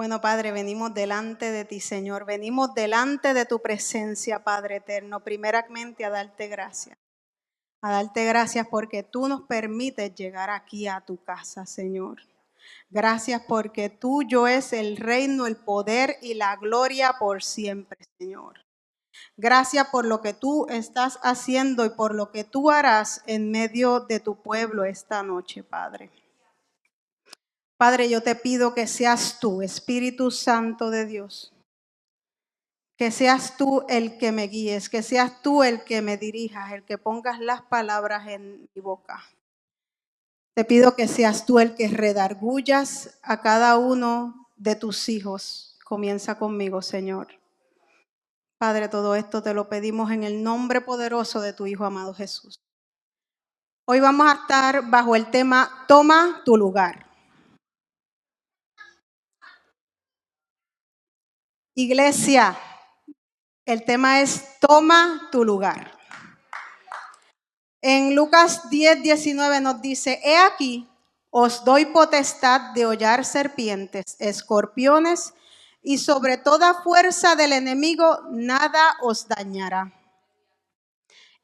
Bueno, Padre, venimos delante de ti, Señor. Venimos delante de tu presencia, Padre eterno. Primeramente a darte gracias. A darte gracias porque tú nos permites llegar aquí a tu casa, Señor. Gracias porque tuyo es el reino, el poder y la gloria por siempre, Señor. Gracias por lo que tú estás haciendo y por lo que tú harás en medio de tu pueblo esta noche, Padre. Padre, yo te pido que seas tú, Espíritu Santo de Dios, que seas tú el que me guíes, que seas tú el que me dirijas, el que pongas las palabras en mi boca. Te pido que seas tú el que redargullas a cada uno de tus hijos. Comienza conmigo, Señor. Padre, todo esto te lo pedimos en el nombre poderoso de tu Hijo amado Jesús. Hoy vamos a estar bajo el tema Toma tu lugar. Iglesia, el tema es Toma tu lugar. En Lucas 10:19 nos dice, he aquí, os doy potestad de hollar serpientes, escorpiones, y sobre toda fuerza del enemigo nada os dañará.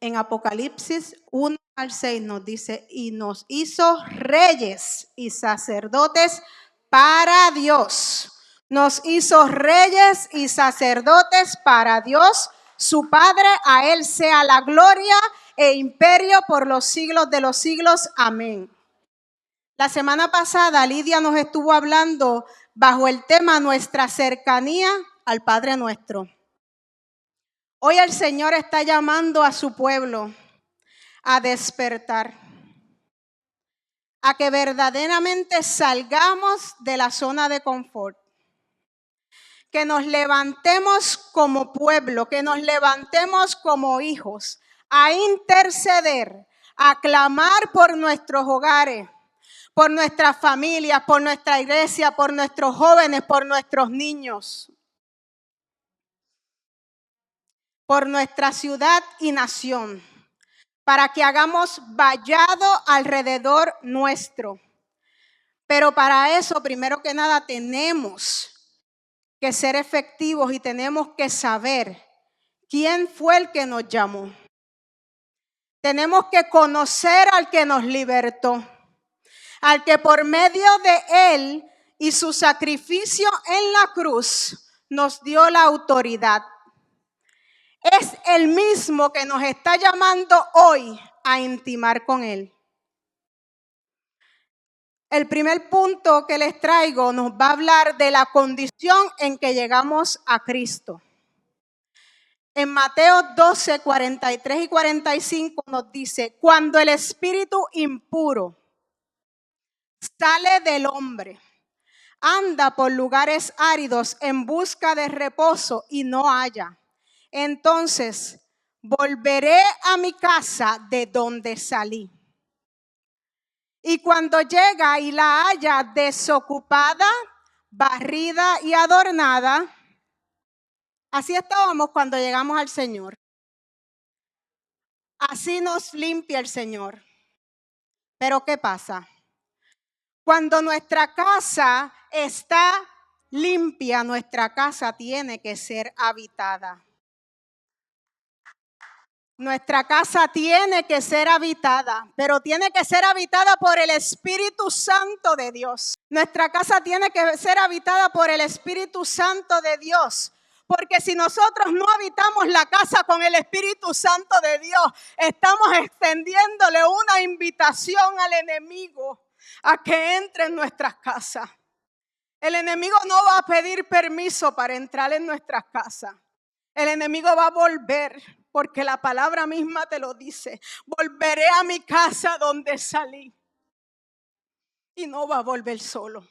En Apocalipsis 1:6 nos dice, y nos hizo reyes y sacerdotes para Dios. Nos hizo reyes y sacerdotes para Dios, su Padre. A Él sea la gloria e imperio por los siglos de los siglos. Amén. La semana pasada Lidia nos estuvo hablando bajo el tema nuestra cercanía al Padre nuestro. Hoy el Señor está llamando a su pueblo a despertar, a que verdaderamente salgamos de la zona de confort, que nos levantemos como pueblo, que nos levantemos como hijos, a interceder, a clamar por nuestros hogares, por nuestras familias, por nuestra iglesia, por nuestros jóvenes, por nuestros niños, por nuestra ciudad y nación, para que hagamos vallado alrededor nuestro. Pero para eso, primero que nada, tenemos que ser efectivos y tenemos que saber quién fue el que nos llamó. Tenemos que conocer al que nos libertó, al que por medio de él y su sacrificio en la cruz nos dio la autoridad. Es el mismo que nos está llamando hoy a intimar con él. El primer punto que les traigo nos va a hablar de la condición en que llegamos a Cristo. En Mateo 12, 43 y 45 nos dice, cuando el espíritu impuro sale del hombre, anda por lugares áridos en busca de reposo y no halla. Entonces, volveré a mi casa de donde salí. Y cuando llega y la halla desocupada, barrida y adornada, así estábamos cuando llegamos al Señor. Así nos limpia el Señor. Pero ¿qué pasa? Cuando nuestra casa está limpia, nuestra casa tiene que ser habitada. Nuestra casa tiene que ser habitada, pero tiene que ser habitada por el Espíritu Santo de Dios. Nuestra casa tiene que ser habitada por el Espíritu Santo de Dios. Porque si nosotros no habitamos la casa con el Espíritu Santo de Dios, estamos extendiéndole una invitación al enemigo a que entre en nuestras casas. El enemigo no va a pedir permiso para entrar en nuestras casas. El enemigo va a volver, porque la palabra misma te lo dice. Volveré a mi casa donde salí. Y no va a volver solo.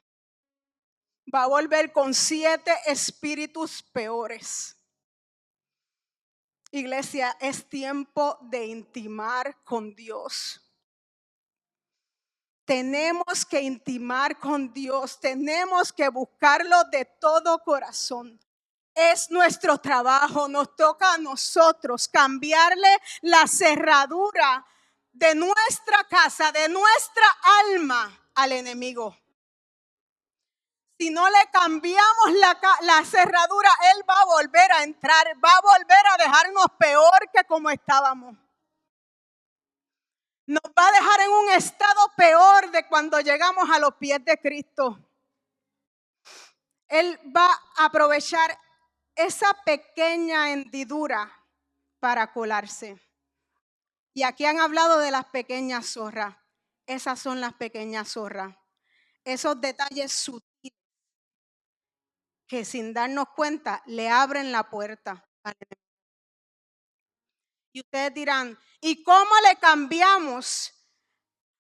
Va a volver con 7 espíritus peores. Iglesia, es tiempo de intimar con Dios. Tenemos que intimar con Dios. Tenemos que buscarlo de todo corazón. Es nuestro trabajo, nos toca a nosotros cambiarle la cerradura de nuestra casa, de nuestra alma al enemigo. Si no le cambiamos la cerradura, Él va a volver a entrar, va a volver a dejarnos peor que como estábamos. Nos va a dejar en un estado peor de cuando llegamos a los pies de Cristo. Él va a aprovechar esa pequeña hendidura para colarse. Y aquí han hablado de las pequeñas zorras. Esas son las pequeñas zorras. Esos detalles sutiles que sin darnos cuenta le abren la puerta al enemigo. Y ustedes dirán, ¿y cómo le cambiamos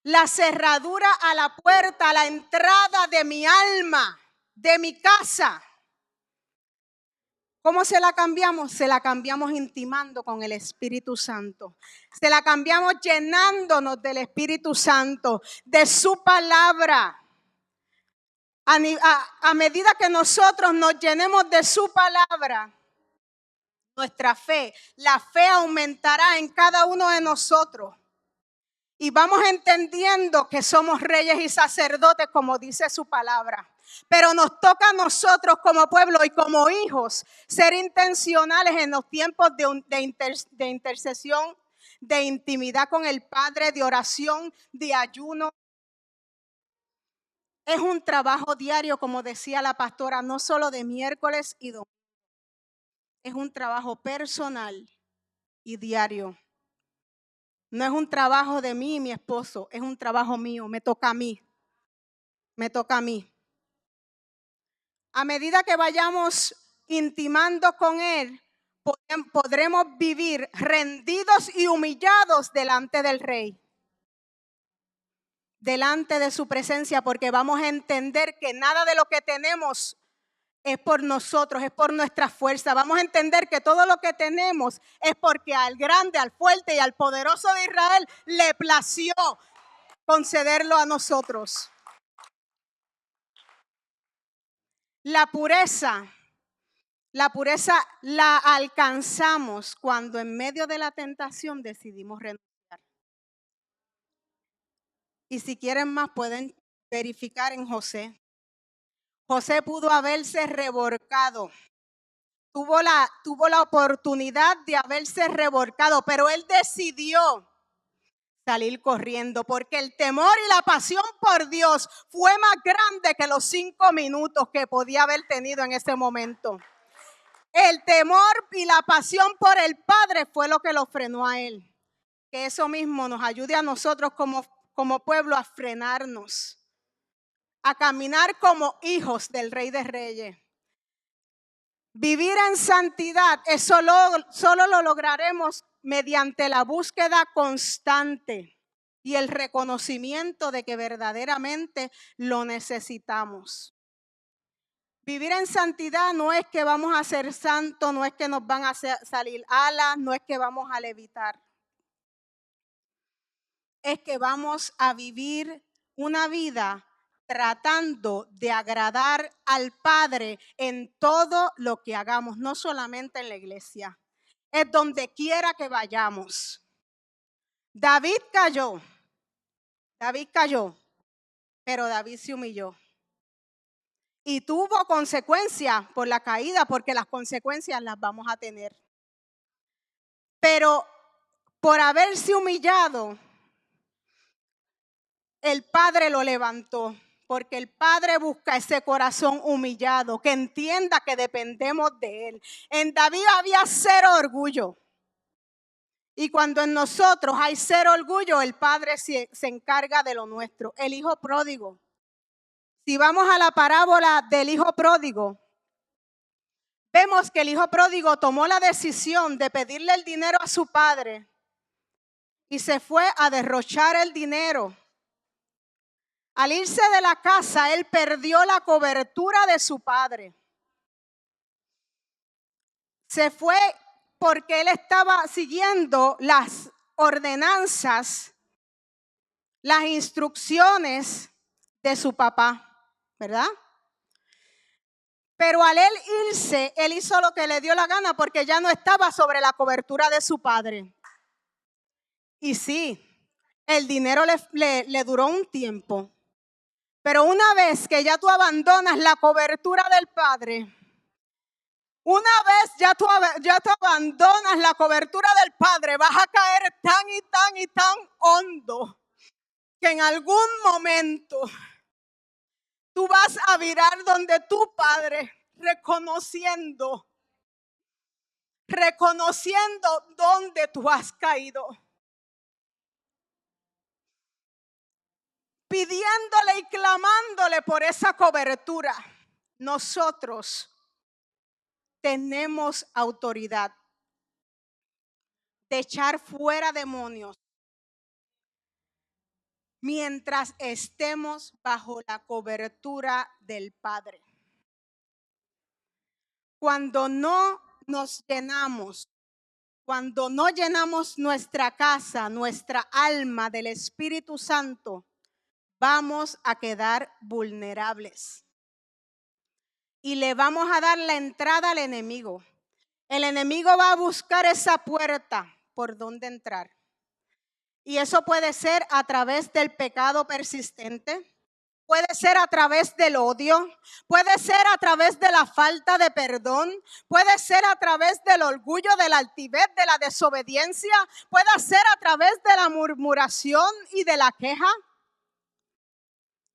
la cerradura a la puerta, a la entrada de mi alma, de mi casa? ¿Cómo se la cambiamos? Se la cambiamos intimando con el Espíritu Santo. Se la cambiamos llenándonos del Espíritu Santo, de su palabra. A medida que nosotros nos llenemos de su palabra, nuestra fe, la fe aumentará en cada uno de nosotros. Y vamos entendiendo que somos reyes y sacerdotes, como dice su palabra. Pero nos toca a nosotros como pueblo y como hijos ser intencionales en los tiempos de intercesión, de intimidad con el Padre, de oración, de ayuno. Es un trabajo diario, como decía la pastora, no solo de miércoles y domingo. Es un trabajo personal y diario. No es un trabajo de mí y mi esposo, es un trabajo mío, me toca a mí. Me toca a mí. A medida que vayamos intimando con Él, podremos vivir rendidos y humillados delante del Rey. Delante de su presencia, porque vamos a entender que nada de lo que tenemos es por nosotros, es por nuestra fuerza. Vamos a entender que todo lo que tenemos es porque al grande, al fuerte y al poderoso de Israel le plació concederlo a nosotros. La pureza la alcanzamos cuando en medio de la tentación decidimos renunciar. Y si quieren más, pueden verificar en José. José pudo haberse revolcado. Tuvo la oportunidad de haberse revolcado, pero él decidió salir corriendo porque el temor y la pasión por Dios fue más grande que los 5 minutos que podía haber tenido en ese momento. El temor y la pasión por el Padre fue lo que lo frenó a él. Que eso mismo nos ayude a nosotros como pueblo a frenarnos, a caminar como hijos del Rey de Reyes. Vivir en santidad, eso solo lo lograremos mediante la búsqueda constante y el reconocimiento de que verdaderamente lo necesitamos. Vivir en santidad no es que vamos a ser santos, no es que nos van a salir alas, no es que vamos a levitar. Es que vamos a vivir una vida tratando de agradar al Padre en todo lo que hagamos, no solamente en la iglesia, es donde quiera que vayamos. David cayó, pero David se humilló. Y tuvo consecuencias por la caída, porque las consecuencias las vamos a tener. Pero por haberse humillado, el Padre lo levantó. Porque el Padre busca ese corazón humillado, que entienda que dependemos de Él. En David había cero orgullo. Y cuando en nosotros hay cero orgullo, el Padre se encarga de lo nuestro. El hijo pródigo. Si vamos a la parábola del hijo pródigo, vemos que el hijo pródigo tomó la decisión de pedirle el dinero a su padre y se fue a derrochar el dinero. Al irse de la casa, él perdió la cobertura de su padre. Se fue porque él estaba siguiendo las ordenanzas, las instrucciones de su papá, ¿verdad? Pero al él irse, él hizo lo que le dio la gana porque ya no estaba sobre la cobertura de su padre. Y sí, el dinero le duró un tiempo. Pero una vez que ya tú abandonas la cobertura del Padre, una vez ya tú abandonas la cobertura del Padre, vas a caer tan y tan y tan hondo que en algún momento tú vas a virar donde tu Padre, reconociendo dónde tú has caído, pidiéndole y clamándole por esa cobertura. Nosotros tenemos autoridad de echar fuera demonios mientras estemos bajo la cobertura del Padre. Cuando no nos llenamos, cuando no llenamos nuestra casa, nuestra alma del Espíritu Santo, vamos a quedar vulnerables. Y le vamos a dar la entrada al enemigo. El enemigo va a buscar esa puerta por donde entrar. Y eso puede ser a través del pecado persistente, puede ser a través del odio, puede ser a través de la falta de perdón, puede ser a través del orgullo, de la altivez, de la desobediencia, puede ser a través de la murmuración y de la queja.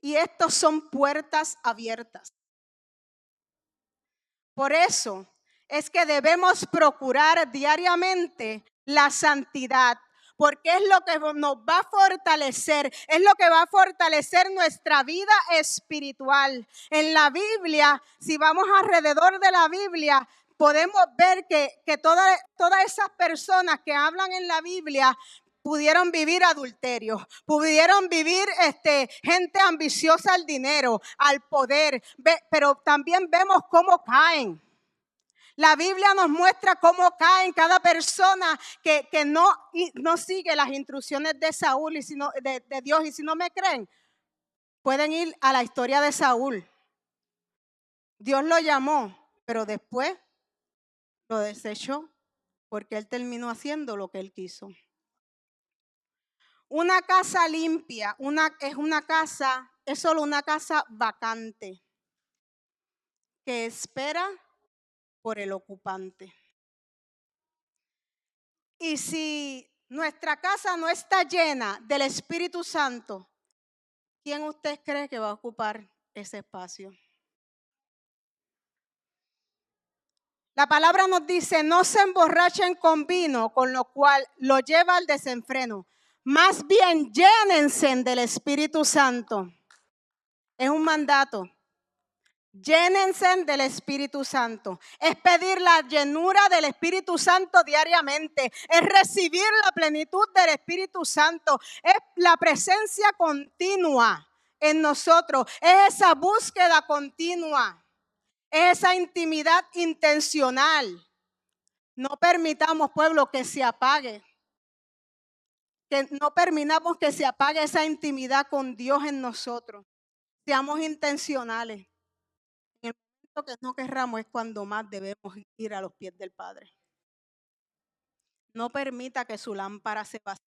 Y estos son puertas abiertas. Por eso es que debemos procurar diariamente la santidad, porque es lo que nos va a fortalecer, es lo que va a fortalecer nuestra vida espiritual. En la Biblia, si vamos alrededor de la Biblia, podemos ver que todas esas personas que hablan en la Biblia pudieron vivir adulterio, pudieron vivir gente ambiciosa al dinero, al poder, pero también vemos cómo caen. La Biblia nos muestra cómo caen cada persona que no sigue las instrucciones de Saúl y de Dios. Y si no me creen, pueden ir a la historia de Saúl. Dios lo llamó, pero después lo desechó porque él terminó haciendo lo que él quiso. Una casa limpia es solo una casa vacante que espera por el ocupante. Y si nuestra casa no está llena del Espíritu Santo, ¿quién usted cree que va a ocupar ese espacio? La palabra nos dice, no se emborrachen con vino, con lo cual lo lleva al desenfreno. Más bien llénense del Espíritu Santo. Es un mandato. Llénense del Espíritu Santo. Es pedir la llenura del Espíritu Santo diariamente. Es recibir la plenitud del Espíritu Santo. Es la presencia continua en nosotros. Es esa búsqueda continua. Es esa intimidad intencional. No permitamos, pueblo, que se apague. Que no permitamos que se apague esa intimidad con Dios en nosotros. Seamos intencionales. En el momento que no querramos es cuando más debemos ir a los pies del Padre. No permita que su lámpara se vacíe.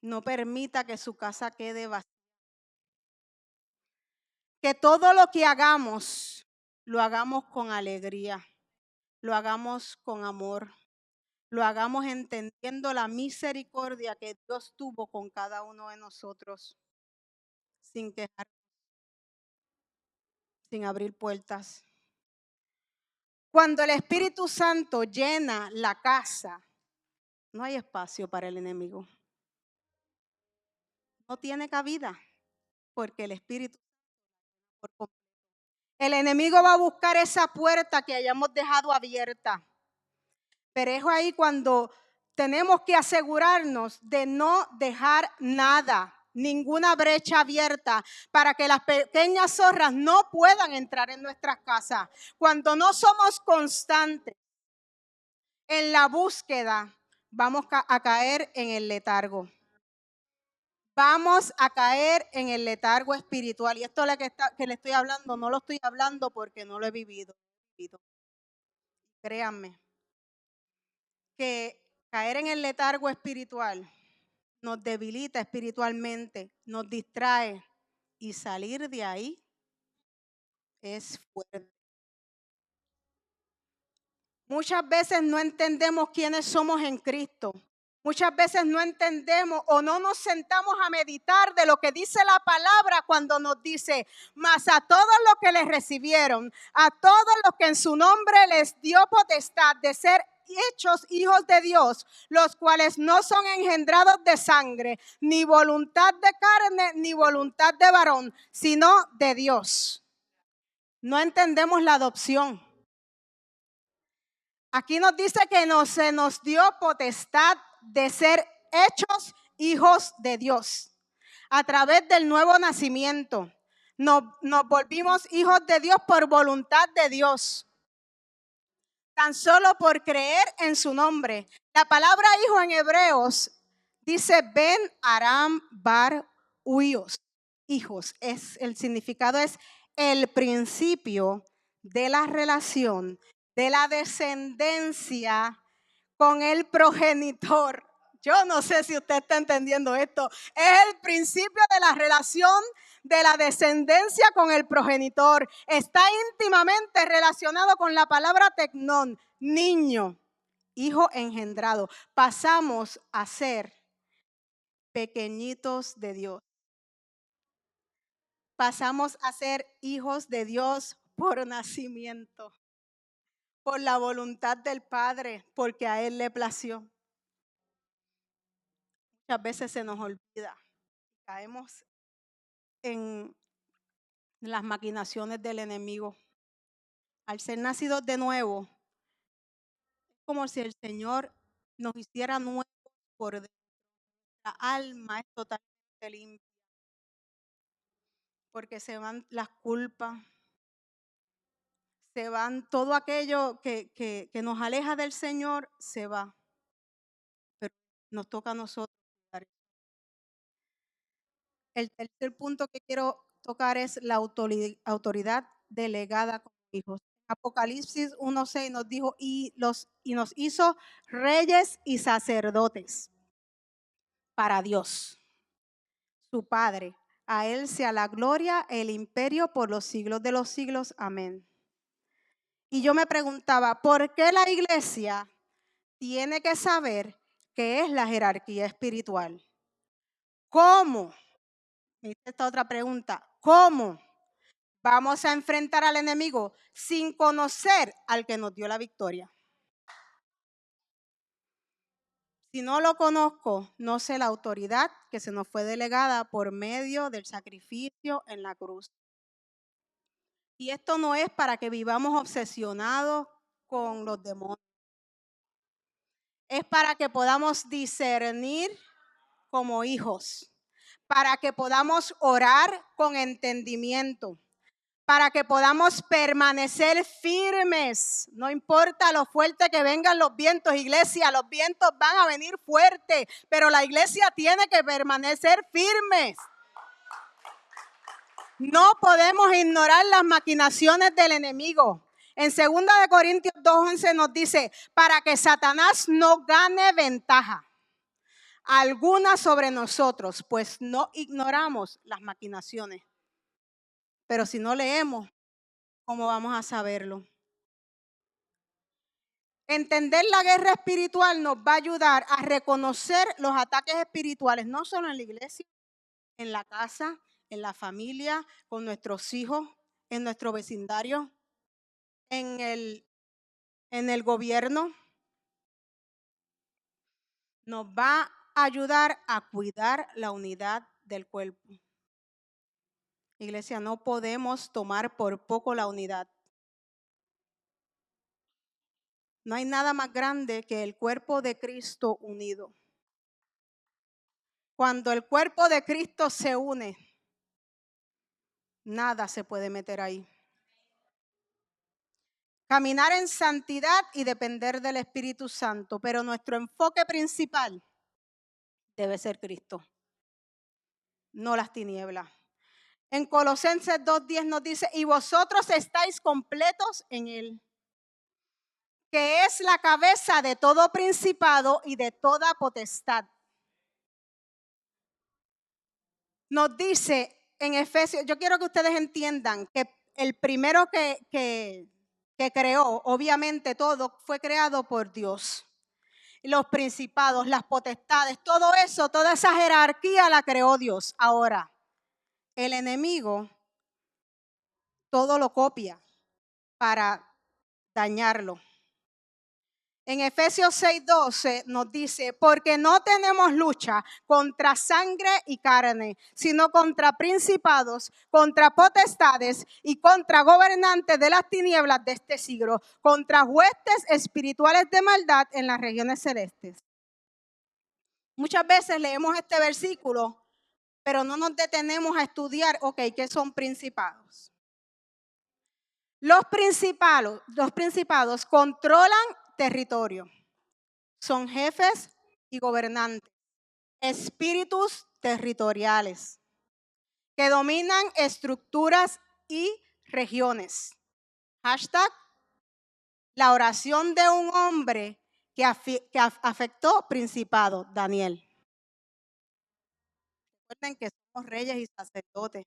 No permita que su casa quede vacía. Que todo lo que hagamos, lo hagamos con alegría, lo hagamos con amor, lo hagamos entendiendo la misericordia que Dios tuvo con cada uno de nosotros, sin quejar, sin abrir puertas. Cuando el Espíritu Santo llena la casa, no hay espacio para el enemigo. No tiene cabida, porque el Espíritu, el enemigo va a buscar esa puerta que hayamos dejado abierta. Pero es ahí cuando tenemos que asegurarnos de no dejar nada, ninguna brecha abierta, para que las pequeñas zorras no puedan entrar en nuestras casas. Cuando no somos constantes en la búsqueda, vamos a caer en el letargo. Vamos a caer en el letargo espiritual. Y esto que le estoy hablando, no lo estoy hablando porque no lo he vivido. Créanme que caer en el letargo espiritual nos debilita espiritualmente, nos distrae y salir de ahí es fuerte. Muchas veces no entendemos quiénes somos en Cristo. Muchas veces no entendemos o no nos sentamos a meditar de lo que dice la palabra cuando nos dice, mas a todos los que les recibieron, a todos los que en su nombre les dio potestad de ser hechos hijos de Dios, los cuales no son engendrados de sangre, ni voluntad de carne, ni voluntad de varón, sino de Dios. No entendemos la adopción. Aquí nos dice que se nos dio potestad de ser hechos hijos de Dios. A través del nuevo nacimiento, nos volvimos hijos de Dios por voluntad de Dios. Tan solo por creer en su nombre. La palabra hijo en hebreos dice Ben Aram Bar Uyos. Hijos. El significado es el principio de la relación, de la descendencia con el progenitor. Yo no sé si usted está entendiendo esto. Es el principio de la relación de la descendencia con el progenitor. Está íntimamente relacionado con la palabra tecnón, niño, hijo engendrado. Pasamos a ser pequeñitos de Dios. Pasamos a ser hijos de Dios por nacimiento, por la voluntad del Padre, porque a Él le plació. Muchas veces se nos olvida, caemos en las maquinaciones del enemigo. Al ser nacidos de nuevo, es como si el Señor nos hiciera nuevos por dentro. La alma es totalmente limpia, porque se van las culpas, se van todo aquello que nos aleja del Señor, se va. Pero nos toca a nosotros. El tercer punto que quiero tocar es la autoridad delegada con hijos. Apocalipsis 1:6 nos dijo, y nos hizo reyes y sacerdotes para Dios, su Padre. A Él sea la gloria, el imperio por los siglos de los siglos. Amén. Y yo me preguntaba, ¿por qué la iglesia tiene que saber qué es la jerarquía espiritual? ¿Cómo? Esta otra pregunta, ¿cómo vamos a enfrentar al enemigo sin conocer al que nos dio la victoria? Si no lo conozco, no sé la autoridad que se nos fue delegada por medio del sacrificio en la cruz. Y esto no es para que vivamos obsesionados con los demonios. Es para que podamos discernir como hijos, para que podamos orar con entendimiento, para que podamos permanecer firmes. No importa lo fuerte que vengan los vientos, iglesia, los vientos van a venir fuertes, pero la iglesia tiene que permanecer firmes. No podemos ignorar las maquinaciones del enemigo. En 2 Corintios 2:11 nos dice, para que Satanás no gane ventaja alguna sobre nosotros, pues no ignoramos las maquinaciones. Pero si no leemos, ¿cómo vamos a saberlo? Entender la guerra espiritual nos va a ayudar a reconocer los ataques espirituales, no solo en la iglesia, en la casa, en la familia, con nuestros hijos, en nuestro vecindario, en el gobierno. Nos va a ayudar a cuidar la unidad del cuerpo. Iglesia, no podemos tomar por poco la unidad. No hay nada más grande que el cuerpo de Cristo unido. Cuando el cuerpo de Cristo se une, nada se puede meter ahí. Caminar en santidad y depender del Espíritu Santo, pero nuestro enfoque principal debe ser Cristo, no las tinieblas. En Colosenses 2:10 nos dice, y vosotros estáis completos en Él, que es la cabeza de todo principado y de toda potestad. nos dice en Efesios, yo quiero que ustedes entiendan que el primero que creó, obviamente todo fue creado por Dios. Los principados, las potestades, todo eso, toda esa jerarquía la creó Dios. Ahora, el enemigo todo lo copia para dañarlo. En Efesios 6:12 nos dice, porque no tenemos lucha contra sangre y carne, sino contra principados, contra potestades y contra gobernantes de las tinieblas de este siglo, contra huestes espirituales de maldad en las regiones celestes. Muchas veces leemos este versículo, pero no nos detenemos a estudiar, ¿qué son principados? Los principados controlan territorio. Son jefes y gobernantes, espíritus territoriales que dominan estructuras y regiones. Hashtag la oración de un hombre que afectó principado, Daniel. Recuerden que somos reyes y sacerdotes.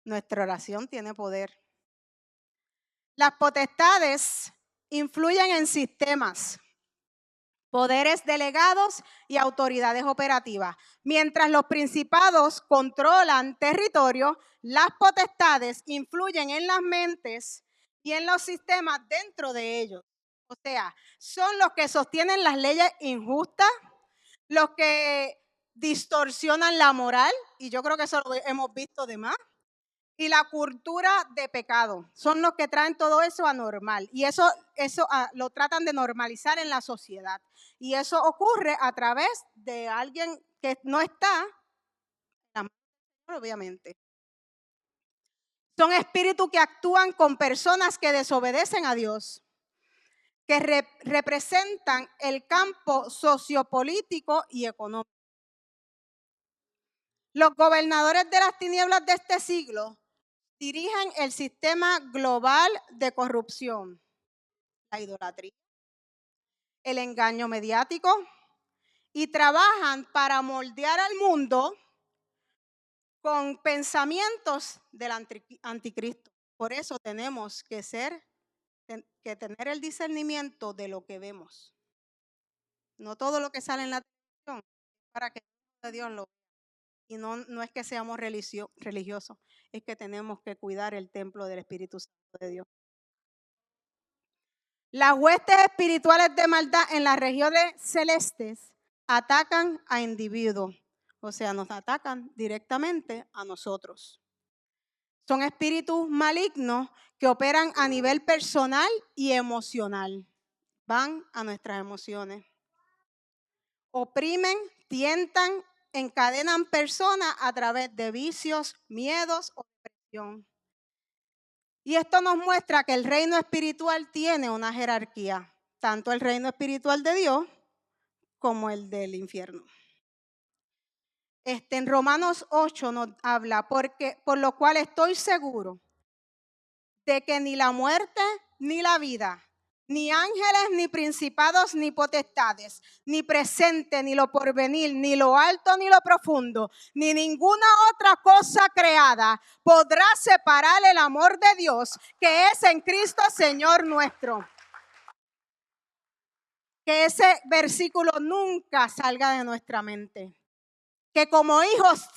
Nuestra oración tiene poder. Las potestades influyen en sistemas, poderes delegados y autoridades operativas. Mientras los principados controlan territorio, las potestades influyen en las mentes y en los sistemas dentro de ellos. O sea, son los que sostienen las leyes injustas, los que distorsionan la moral, y yo creo que eso lo hemos visto de más, y la cultura de pecado. Son los que traen todo eso anormal. Y eso lo tratan de normalizar en la sociedad. Y eso ocurre a través de alguien que no está, obviamente. Son espíritus que actúan con personas que desobedecen a Dios, que representan el campo sociopolítico y económico. Los gobernadores de las tinieblas de este siglo dirigen el sistema global de corrupción, la idolatría, el engaño mediático y trabajan para moldear al mundo con pensamientos del anticristo. Por eso tenemos que tener el discernimiento de lo que vemos. No todo lo que sale en la televisión es para que Dios lo vea. Y no es que seamos religiosos, es que tenemos que cuidar el templo del Espíritu Santo de Dios. Las huestes espirituales de maldad en las regiones celestes atacan a individuos, o sea, nos atacan directamente a nosotros. Son espíritus malignos que operan a nivel personal y emocional. Van a nuestras emociones. Oprimen, tientan, encadenan personas a través de vicios, miedos o depresión. Y esto nos muestra que el reino espiritual tiene una jerarquía, tanto el reino espiritual de Dios como el del infierno. En Romanos 8 nos habla, por lo cual estoy seguro de que ni la muerte ni la vida, ni ángeles, ni principados, ni potestades, ni presente, ni lo porvenir, ni lo alto, ni lo profundo, ni ninguna otra cosa creada podrá separar el amor de Dios que es en Cristo Señor nuestro. Que ese versículo nunca salga de nuestra mente. Que como hijos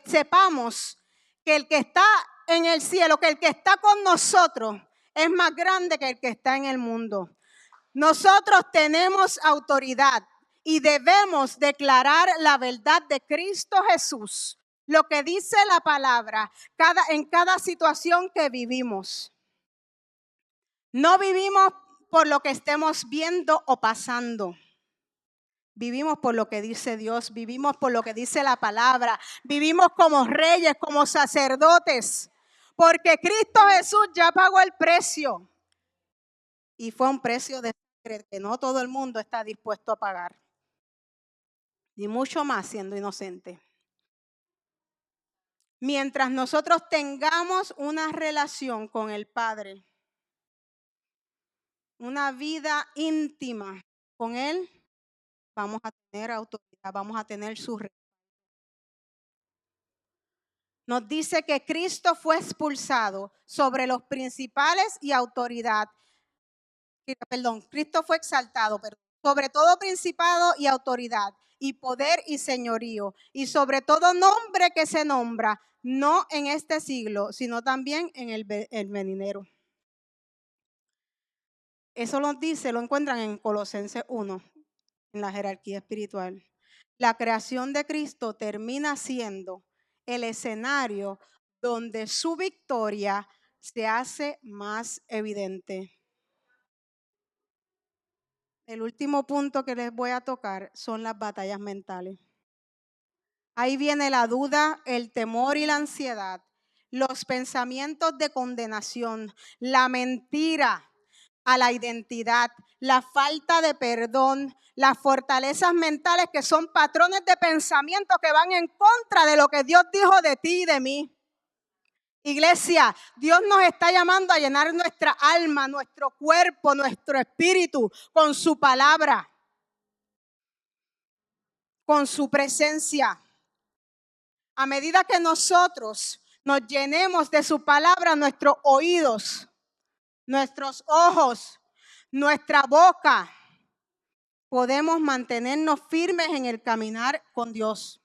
sepamos que el que está en el cielo, que el que está con nosotros es más grande que el que está en el mundo. Nosotros tenemos autoridad y debemos declarar la verdad de Cristo Jesús, lo que dice la palabra en cada situación que vivimos. No vivimos por lo que estemos viendo o pasando. Vivimos por lo que dice Dios, vivimos por lo que dice la palabra, vivimos como reyes, como sacerdotes, porque Cristo Jesús ya pagó el precio. Y fue un precio de sangre que no todo el mundo está dispuesto a pagar. Y mucho más siendo inocente. Mientras nosotros tengamos una relación con el Padre, una vida íntima con Él, vamos a tener autoridad, vamos a tener su respaldo. nos dice que Cristo fue expulsado sobre los principales y autoridad. Cristo fue exaltado, sobre todo principado y autoridad, y poder y señorío, y sobre todo nombre que se nombra, no en este siglo, sino también en el venidero. Eso lo dice, lo encuentran en Colosenses 1, en la jerarquía espiritual. La creación de Cristo termina siendo el escenario donde su victoria se hace más evidente. El último punto que les voy a tocar son las batallas mentales. Ahí viene la duda, el temor y la ansiedad, los pensamientos de condenación, la mentira a la identidad, la falta de perdón, las fortalezas mentales que son patrones de pensamiento que van en contra de lo que Dios dijo de ti y de mí. Iglesia, Dios nos está llamando a llenar nuestra alma, nuestro cuerpo, nuestro espíritu con su palabra, con su presencia. A medida que nosotros nos llenemos de su palabra, nuestros oídos, nuestros ojos, nuestra boca, podemos mantenernos firmes en el caminar con Dios.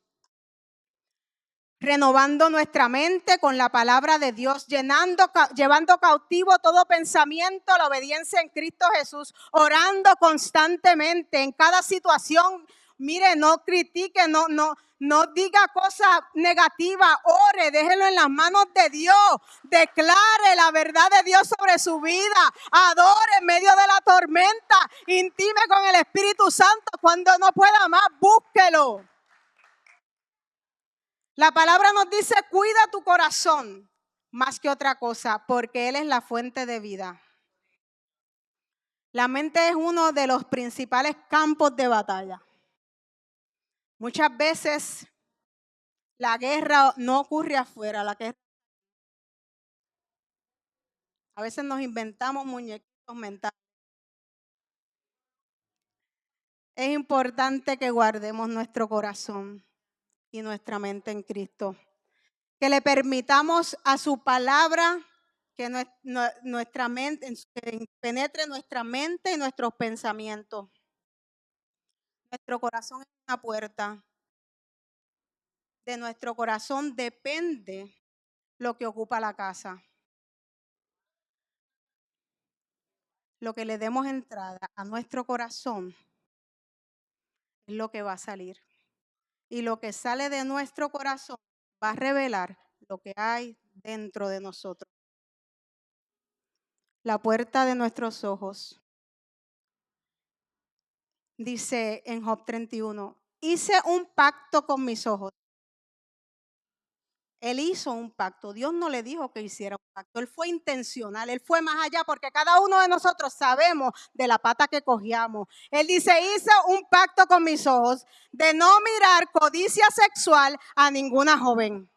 Renovando nuestra mente con la palabra de Dios, llevando cautivo todo pensamiento a la obediencia en Cristo Jesús, orando constantemente en cada situación. Mire, no critique, no diga cosas negativas, ore, déjelo en las manos de Dios, declare la verdad de Dios sobre su vida, adore en medio de la tormenta, intime con el Espíritu Santo, cuando no pueda más, búsquelo. La palabra nos dice, cuida tu corazón más que otra cosa, porque Él es la fuente de vida. La mente es uno de los principales campos de batalla. Muchas veces la guerra no ocurre afuera, a veces nos inventamos muñequitos mentales. Es importante que guardemos nuestro corazón y nuestra mente en Cristo. Que le permitamos a su palabra que nuestra mente, que penetre nuestra mente y nuestros pensamientos. Nuestro corazón es una puerta. De nuestro corazón depende lo que ocupa la casa. Lo que le demos entrada a nuestro corazón es lo que va a salir. Y lo que sale de nuestro corazón va a revelar lo que hay dentro de nosotros. La puerta de nuestros ojos. Dice en Job 31, hice un pacto con mis ojos. Él hizo un pacto. Dios no le dijo que hiciera un pacto. Él fue intencional. Él fue más allá porque cada uno de nosotros sabemos de la pata que cogíamos. Él dice, hice un pacto con mis ojos de no mirar codicia sexual a ninguna joven.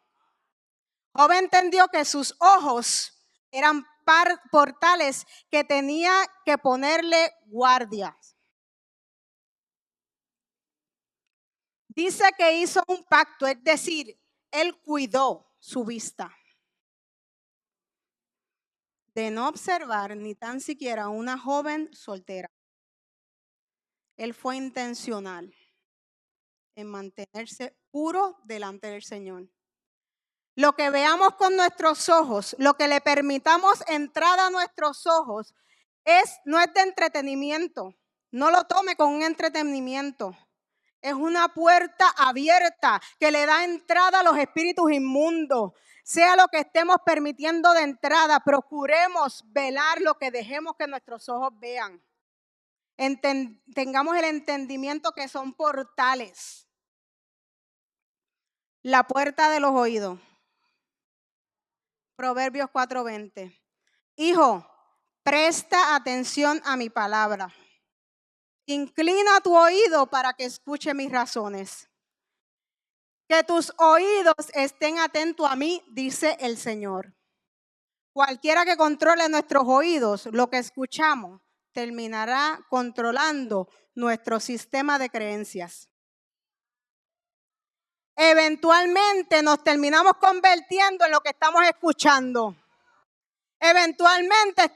Job entendió que sus ojos eran portales que tenía que ponerle guardia. Dice que hizo un pacto, es decir, él cuidó su vista de no observar ni tan siquiera a una joven soltera. Él fue intencional en mantenerse puro delante del Señor. Lo que veamos con nuestros ojos, lo que le permitamos entrada a nuestros ojos, no es de entretenimiento. No lo tome con un entretenimiento. Es una puerta abierta que le da entrada a los espíritus inmundos. Sea lo que estemos permitiendo de entrada, procuremos velar lo que dejemos que nuestros ojos vean. Tengamos el entendimiento que son portales. La puerta de los oídos. Proverbios 4:20. Hijo, presta atención a mi palabra. Inclina tu oído para que escuche mis razones. Que tus oídos estén atentos a mí, dice el Señor. Cualquiera que controle nuestros oídos, lo que escuchamos, terminará controlando nuestro sistema de creencias. eventualmente nos terminamos convirtiendo en lo que estamos escuchando. Eventualmente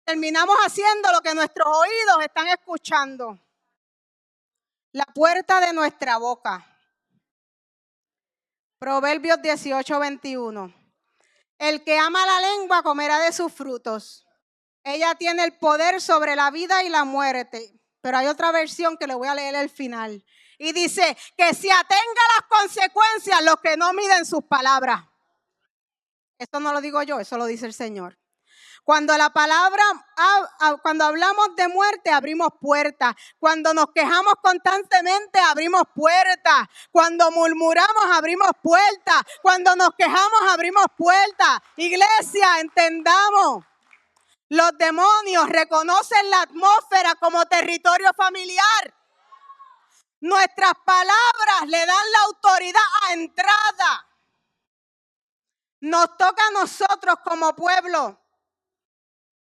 terminamos haciendo lo que nuestros oídos están escuchando. La puerta de nuestra boca. Proverbios 18:21. El que ama la lengua comerá de sus frutos. Ella tiene el poder sobre la vida y la muerte. Pero hay otra versión que le voy a leer al final. Y dice que se atenga a las consecuencias los que no miden sus palabras. Esto no lo digo yo, eso lo dice el Señor. Cuando cuando hablamos de muerte, abrimos puertas. Cuando nos quejamos constantemente, abrimos puertas. Cuando murmuramos, abrimos puertas. Cuando nos quejamos, abrimos puertas. Iglesia, entendamos. Los demonios reconocen la atmósfera como territorio familiar. Nuestras palabras le dan la autoridad a entrada. Nos toca a nosotros como pueblo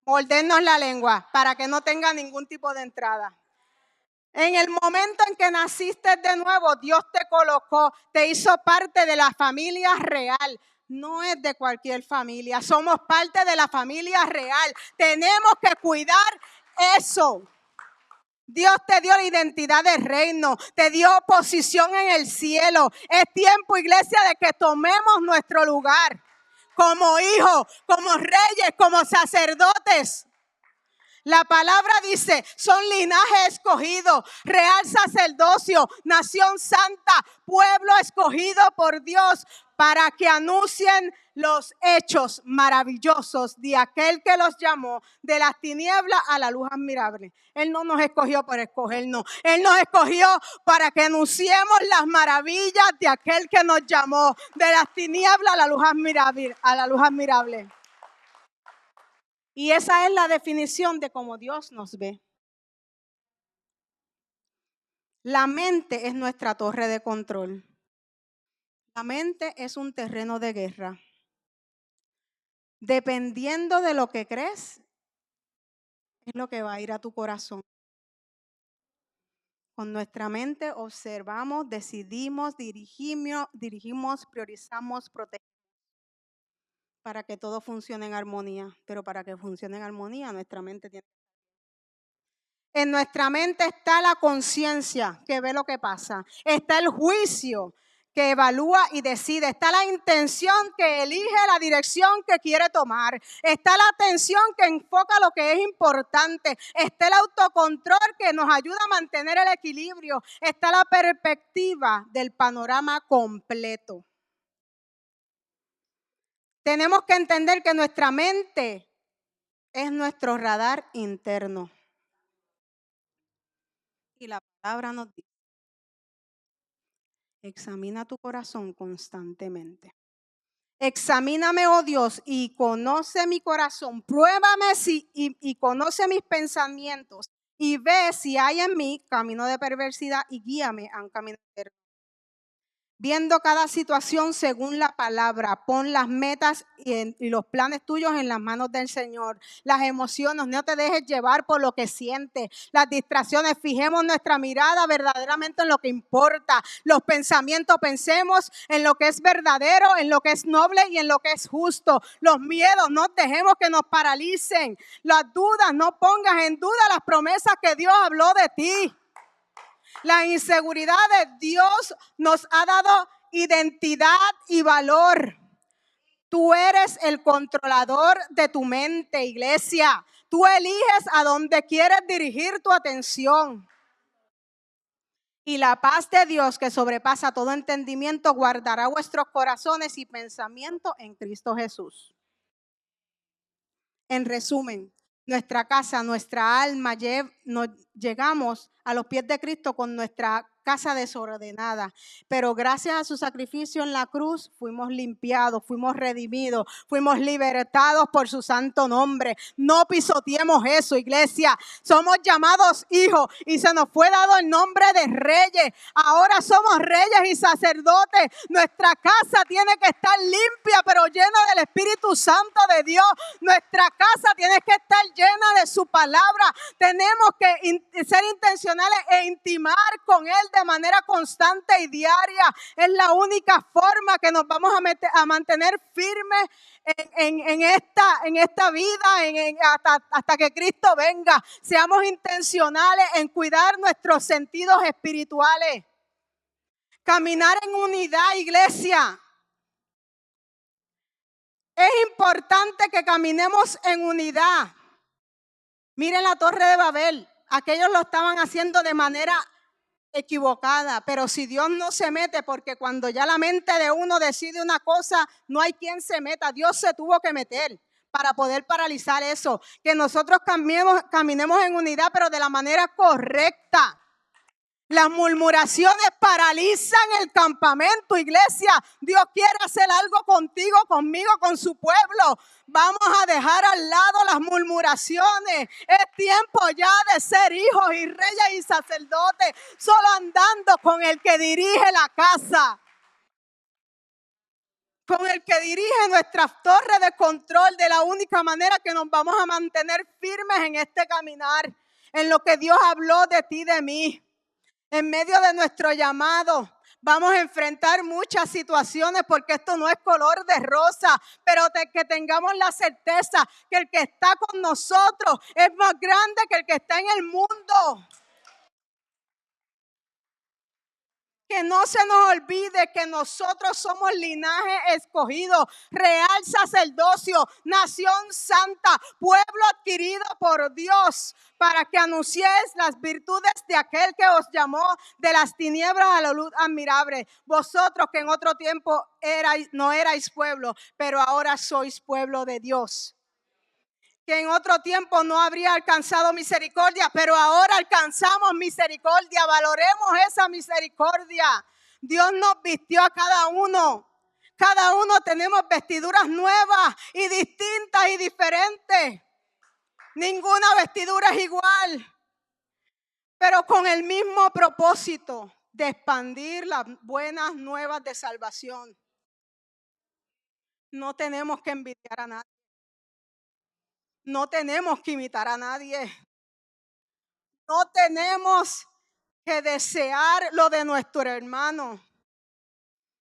mordernos la lengua para que no tenga ningún tipo de entrada. En el momento en que naciste de nuevo, Dios te colocó, te hizo parte de la familia real. No es de cualquier familia, somos parte de la familia real. Tenemos que cuidar eso. Dios te dio la identidad del reino, te dio posición en el cielo. Es tiempo, iglesia, de que tomemos nuestro lugar como hijos, como reyes, como sacerdotes. La palabra dice, son linaje escogido, real sacerdocio, nación santa, pueblo escogido por Dios, para que anuncien los hechos maravillosos de aquel que los llamó de las tinieblas a la luz admirable. Él no nos escogió para escogernos, Él nos escogió para que anunciemos las maravillas de aquel que nos llamó de las tinieblas a la luz admirable. Y esa es la definición de cómo Dios nos ve. La mente es nuestra torre de control. La mente es un terreno de guerra. Dependiendo de lo que crees, es lo que va a ir a tu corazón. Con nuestra mente observamos, decidimos, dirigimos, priorizamos, protegemos. Para que todo funcione en armonía. Pero para que funcione en armonía, nuestra mente tiene. En nuestra mente está la conciencia que ve lo que pasa. Está el juicio que evalúa y decide. Está la intención que elige la dirección que quiere tomar. Está la atención que enfoca lo que es importante. Está el autocontrol que nos ayuda a mantener el equilibrio. Está la perspectiva del panorama completo. Tenemos que entender que nuestra mente es nuestro radar interno. Y la palabra nos dice, examina tu corazón constantemente. Examíname, oh Dios, y conoce mi corazón. Pruébame y conoce mis pensamientos. Y ve si hay en mí camino de perversidad y guíame a un camino eterno. Viendo cada situación según la palabra, pon las metas y los planes tuyos en las manos del Señor. Las emociones, no te dejes llevar por lo que sientes. Las distracciones, fijemos nuestra mirada verdaderamente en lo que importa. Los pensamientos, pensemos en lo que es verdadero, en lo que es noble y en lo que es justo. Los miedos, no dejemos que nos paralicen. Las dudas, no pongas en duda las promesas que Dios habló de ti. La inseguridad de Dios nos ha dado identidad y valor. Tú eres el controlador de tu mente, iglesia. Tú eliges a dónde quieres dirigir tu atención. Y la paz de Dios que sobrepasa todo entendimiento guardará vuestros corazones y pensamientos en Cristo Jesús. En resumen, nuestra casa, nuestra alma, nos llegamos a los pies de Cristo con nuestra casa desordenada, pero gracias a su sacrificio en la cruz fuimos limpiados, fuimos redimidos, fuimos libertados por su santo nombre. No pisoteemos eso, iglesia. Somos llamados hijos y se nos fue dado el nombre de reyes. Ahora somos reyes y sacerdotes. Nuestra casa tiene que estar limpia, pero llena del Espíritu Santo de Dios. Nuestra casa tiene que estar llena de su palabra. Tenemos que ser intencionales e intimar con Él de manera constante y diaria. Es la única forma que nos vamos a mantener firmes en esta vida, hasta que Cristo venga. Seamos intencionales en cuidar nuestros sentidos espirituales. Caminar en unidad, iglesia. Es importante que caminemos en unidad. Miren la Torre de Babel. Aquellos lo estaban haciendo de manera equivocada, pero si Dios no se mete, porque cuando ya la mente de uno decide una cosa, no hay quien se meta. Dios se tuvo que meter para poder paralizar eso. Que nosotros caminemos en unidad, pero de la manera correcta. Las murmuraciones paralizan el campamento, iglesia. Dios quiere hacer algo contigo, conmigo, con su pueblo. Vamos a dejar al lado las murmuraciones. Es tiempo ya de ser hijos y reyes y sacerdotes, solo andando con el que dirige la casa, con el que dirige nuestra torre de control, de la única manera que nos vamos a mantener firmes en este caminar, en lo que Dios habló de ti, de mí. En medio de nuestro llamado vamos a enfrentar muchas situaciones, porque esto no es color de rosa, pero que tengamos la certeza que el que está con nosotros es más grande que el que está en el mundo. Que no se nos olvide que nosotros somos linaje escogido, real sacerdocio, nación santa, pueblo adquirido por Dios, para que anunciéis las virtudes de aquel que os llamó de las tinieblas a la luz admirable. Vosotros que en otro tiempo no erais pueblo, pero ahora sois pueblo de Dios. Que en otro tiempo no habría alcanzado misericordia, pero ahora alcanzamos misericordia. Valoremos esa misericordia. Dios nos vistió a cada uno. Cada uno tenemos vestiduras nuevas y distintas y diferentes. Ninguna vestidura es igual, pero con el mismo propósito de expandir las buenas nuevas de salvación. No tenemos que envidiar a nadie. No tenemos que imitar a nadie. No tenemos que desear lo de nuestro hermano,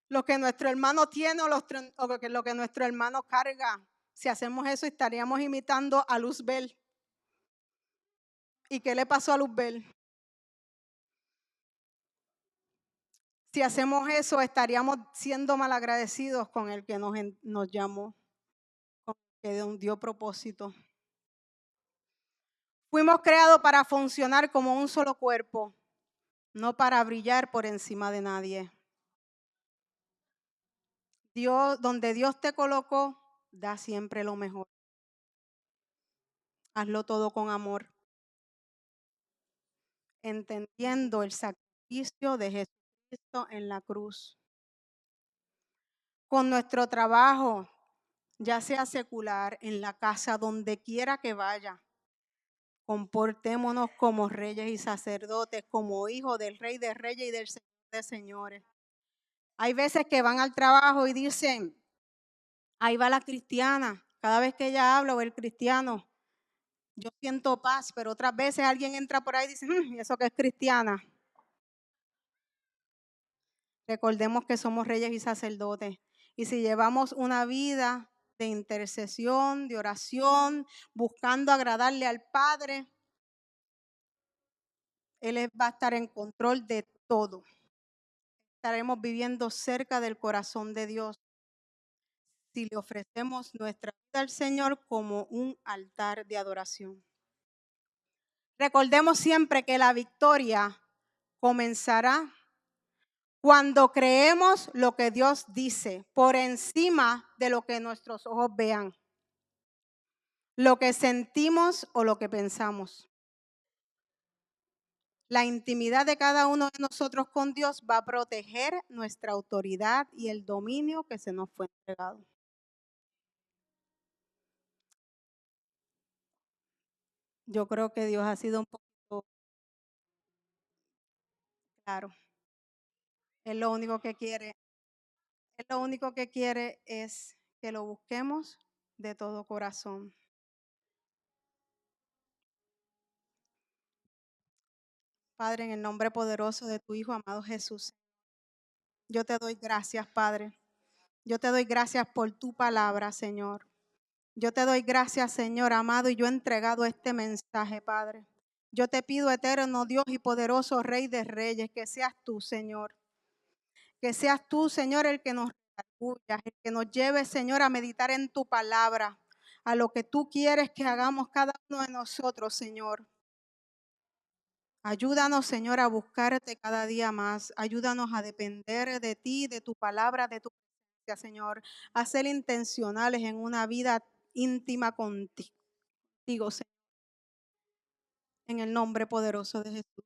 lo que nuestro hermano tiene o lo que nuestro hermano carga. Si hacemos eso, estaríamos imitando a Luzbel. ¿Y qué le pasó a Luzbel? Si hacemos eso, estaríamos siendo malagradecidos con el que nos llamó, con el que nos dio propósito. Fuimos creados para funcionar como un solo cuerpo, no para brillar por encima de nadie. Dios, donde Dios te colocó, da siempre lo mejor. Hazlo todo con amor, entendiendo el sacrificio de Jesucristo en la cruz. Con nuestro trabajo, ya sea secular, en la casa, donde quiera que vaya, comportémonos como reyes y sacerdotes, como hijos del Rey de Reyes y del Señor de Señores. Hay veces que van al trabajo y dicen, ahí va la cristiana. Cada vez que ella habla o el cristiano, yo siento paz, pero otras veces alguien entra por ahí y dice, ¿y eso que es cristiana? Recordemos que somos reyes y sacerdotes. Y si llevamos una vida de intercesión, de oración, buscando agradarle al Padre, Él va a estar en control de todo. Estaremos viviendo cerca del corazón de Dios si le ofrecemos nuestra vida al Señor como un altar de adoración. Recordemos siempre que la victoria comenzará cuando creemos lo que Dios dice por encima de lo que nuestros ojos vean, lo que sentimos o lo que pensamos. La intimidad de cada uno de nosotros con Dios va a proteger nuestra autoridad y el dominio que se nos fue entregado. Yo creo que Dios ha sido un poquito claro. Él lo único que quiere, es que lo busquemos de todo corazón. Padre, en el nombre poderoso de tu Hijo amado Jesús, yo te doy gracias, Padre. Yo te doy gracias por tu palabra, Señor. Yo te doy gracias, Señor amado, y yo he entregado este mensaje, Padre. Yo te pido, eterno Dios y poderoso Rey de Reyes, que seas tú, Señor. Que seas tú, Señor, el que nos redarguya, el que nos lleve, Señor, a meditar en tu palabra, a lo que tú quieres que hagamos cada uno de nosotros, Señor. Ayúdanos, Señor, a buscarte cada día más. Ayúdanos a depender de ti, de tu palabra, de tu presencia, Señor. A ser intencionales en una vida íntima contigo, Señor. En el nombre poderoso de Jesús.